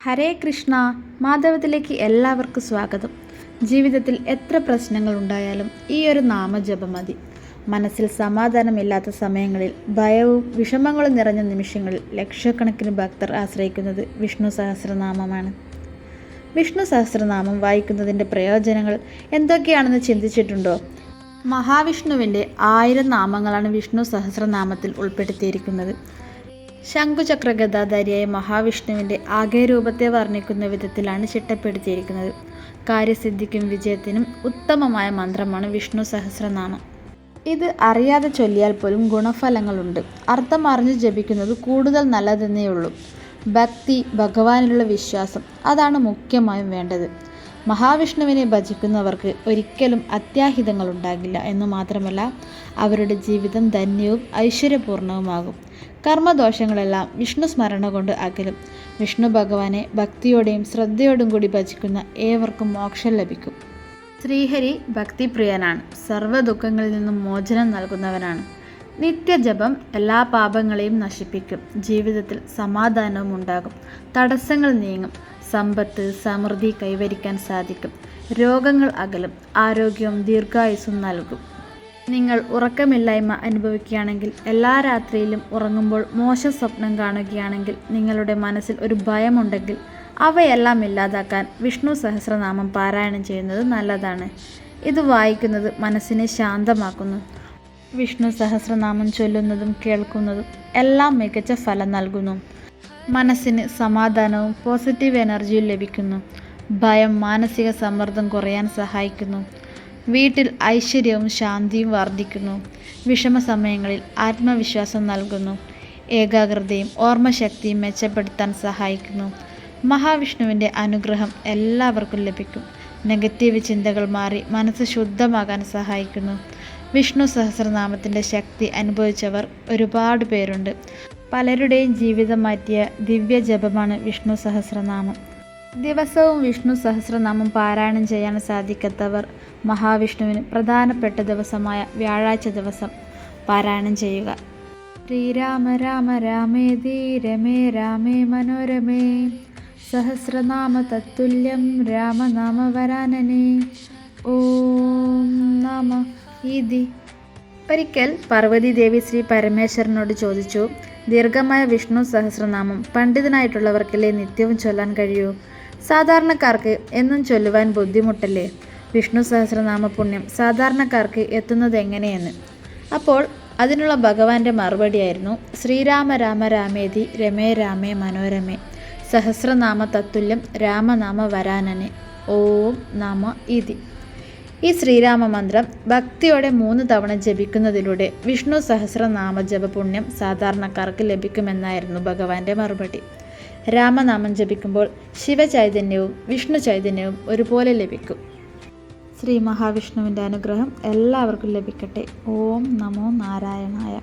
ഹരേ കൃഷ്ണ. മാധവത്തിലേക്ക് എല്ലാവർക്കും സ്വാഗതം. ജീവിതത്തിൽ എത്ര പ്രശ്നങ്ങൾ ഉണ്ടായാലും ഈ ഒരു നാമജപം മതി. മനസ്സിൽ സമാധാനമില്ലാത്ത സമയങ്ങളിൽ, ഭയവും വിഷമങ്ങളും നിറഞ്ഞ നിമിഷങ്ങളിൽ ലക്ഷക്കണക്കിന് ഭക്തർ ആശ്രയിക്കുന്നത് വിഷ്ണു സഹസ്രനാമമാണ്. വിഷ്ണു സഹസ്രനാമം വായിക്കുന്നതിൻ്റെ പ്രയോജനങ്ങൾ എന്തൊക്കെയാണെന്ന് ചിന്തിച്ചിട്ടുണ്ടോ? മഹാവിഷ്ണുവിൻ്റെ 1000 നാമങ്ങളാണ് വിഷ്ണു സഹസ്രനാമത്തിൽ ഉൾപ്പെടുത്തിയിരിക്കുന്നത്. ശംഖുചക്രഗദാധാരിയായ മഹാവിഷ്ണുവിൻ്റെ ആകെ രൂപത്തെ വർണ്ണിക്കുന്ന വിധത്തിലാണ് ചിട്ടപ്പെടുത്തിയിരിക്കുന്നത്. കാര്യസിദ്ധിക്കും വിജയത്തിനും ഉത്തമമായ മന്ത്രമാണ് വിഷ്ണു സഹസ്രനാമം. ഇത് അറിയാതെ ചൊല്ലിയാൽ പോലും ഗുണഫലങ്ങളുണ്ട്. അർത്ഥം അറിഞ്ഞു ജപിക്കുന്നത് കൂടുതൽ നല്ലതെന്നേയുള്ളൂ. ഭക്തി, ഭഗവാനിലുള്ള വിശ്വാസം, അതാണ് മുഖ്യമായും വേണ്ടത്. മഹാവിഷ്ണുവിനെ ഭജിക്കുന്നവർക്ക് ഒരിക്കലും അത്യാഹിതങ്ങൾ ഉണ്ടാകില്ല എന്നു മാത്രമല്ല, അവരുടെ ജീവിതം ധന്യവും ഐശ്വര്യപൂർണവുമാകും. കർമ്മദോഷങ്ങളെല്ലാം വിഷ്ണു സ്മരണ കൊണ്ട് അകലും. വിഷ്ണു ഭഗവാനെ ഭക്തിയോടെയും ശ്രദ്ധയോടും കൂടി ഭജിക്കുന്ന ഏവർക്കും മോക്ഷം ലഭിക്കും. ശ്രീഹരി ഭക്തിപ്രിയനാണ്. സർവ്വ ദുഃഖങ്ങളിൽ നിന്നും മോചനം നൽകുന്നവനാണ്. നിത്യജപം എല്ലാ പാപങ്ങളെയും നശിപ്പിക്കും. ജീവിതത്തിൽ സമാധാനവും ഉണ്ടാകും. തടസ്സങ്ങൾ നീങ്ങും. സമ്പത്ത്, സമൃദ്ധി കൈവരിക്കാൻ സാധിക്കും. രോഗങ്ങൾ അകലും. ആരോഗ്യവും ദീർഘായുസ്സും നൽകും. നിങ്ങൾ ഉറക്കമില്ലായ്മ അനുഭവിക്കുകയാണെങ്കിൽ, എല്ലാ രാത്രിയിലും ഉറങ്ങുമ്പോൾ മോശം സ്വപ്നം കാണുകയാണെങ്കിൽ, നിങ്ങളുടെ മനസ്സിൽ ഒരു ഭയമുണ്ടെങ്കിൽ, അവയെല്ലാം ഇല്ലാതാക്കാൻ വിഷ്ണു സഹസ്രനാമം പാരായണം ചെയ്യുന്നത് നല്ലതാണ്. ഇത് വായിക്കുന്നത് മനസ്സിനെ ശാന്തമാക്കുന്നു. വിഷ്ണു സഹസ്രനാമം ചൊല്ലുന്നതും കേൾക്കുന്നതും എല്ലാം മികച്ച ഫലം നൽകുന്നു. മനസ്സിന് സമാധാനവും പോസിറ്റീവ് എനർജിയും ലഭിക്കുന്നു. ഭയം, മാനസിക സമ്മർദ്ദം കുറയാൻ സഹായിക്കുന്നു. വീട്ടിൽ ഐശ്വര്യവും ശാന്തിയും വർദ്ധിക്കുന്നു. വിഷമ സമയങ്ങളിൽ ആത്മവിശ്വാസം നൽകുന്നു. ഏകാഗ്രതയും ഓർമ്മശക്തിയും മെച്ചപ്പെടുത്താൻ സഹായിക്കുന്നു. മഹാവിഷ്ണുവിൻ്റെ അനുഗ്രഹം എല്ലാവർക്കും ലഭിക്കും. നെഗറ്റീവ് ചിന്തകൾ മാറി മനസ്സ് ശുദ്ധമാകാൻ സഹായിക്കുന്നു. വിഷ്ണു സഹസ്രനാമത്തിൻ്റെ ശക്തി അനുഭവിച്ചവർ ഒരുപാട് പേരുണ്ട്. പലരുടെയും ജീവിതം മാറ്റിയ ദിവ്യ ജപമാണ് വിഷ്ണു സഹസ്രനാമം. ദിവസവും വിഷ്ണു സഹസ്രനാമം പാരായണം ചെയ്യാൻ സാധിക്കാത്തവർ മഹാവിഷ്ണുവിന് പ്രധാനപ്പെട്ട ദിവസമായ വ്യാഴാഴ്ച ദിവസം പാരായണം ചെയ്യുക. ശ്രീരാമ രാമ രാമേതി രമേ രാമേ മനോരമേ സഹസ്രനാമ തത്തുല്യം രാമനാമ വരാനനേ ഓം നമ ഇതി. ഒരിക്കൽ പാർവതി ദേവി ശ്രീ പരമേശ്വരനോട് ചോദിച്ചു, ദീർഘമായ വിഷ്ണു സഹസ്രനാമം പണ്ഡിതനായിട്ടുള്ളവർക്കല്ലേ നിത്യവും ചൊല്ലാൻ കഴിയൂ? സാധാരണക്കാർക്ക് എന്നും ചൊല്ലുവാൻ ബുദ്ധിമുട്ടല്ലേ? വിഷ്ണു സഹസ്രനാമ പുണ്യം സാധാരണക്കാർക്ക് എത്തുന്നത് എങ്ങനെയെന്ന്. അപ്പോൾ അതിനുള്ള ഭഗവാന്റെ മറുപടിയായിരുന്നു, ശ്രീരാമ രാമ രാമേതി രമേ രാമേ മനോരമേ സഹസ്രനാമ തത്തുല്യം രാമനാമ വരാനനെ ഓം നമ ഇതി. ഈ ശ്രീരാമ മന്ത്രം ഭക്തിയോടെ 3 തവണ ജപിക്കുന്നതിലൂടെ വിഷ്ണു സഹസ്രനാമ ജപപുണ്യം സാധാരണക്കാർക്ക് ലഭിക്കുമെന്നായിരുന്നു ഭഗവാന്റെ മറുപടി. രാമനാമം ജപിക്കുമ്പോൾ ശിവചൈതന്യവും വിഷ്ണു ചൈതന്യവും ഒരുപോലെ ലഭിക്കും. ശ്രീ മഹാവിഷ്ണുവിൻ്റെ അനുഗ്രഹം എല്ലാവർക്കും ലഭിക്കട്ടെ. ഓം നമോ നാരായണായ.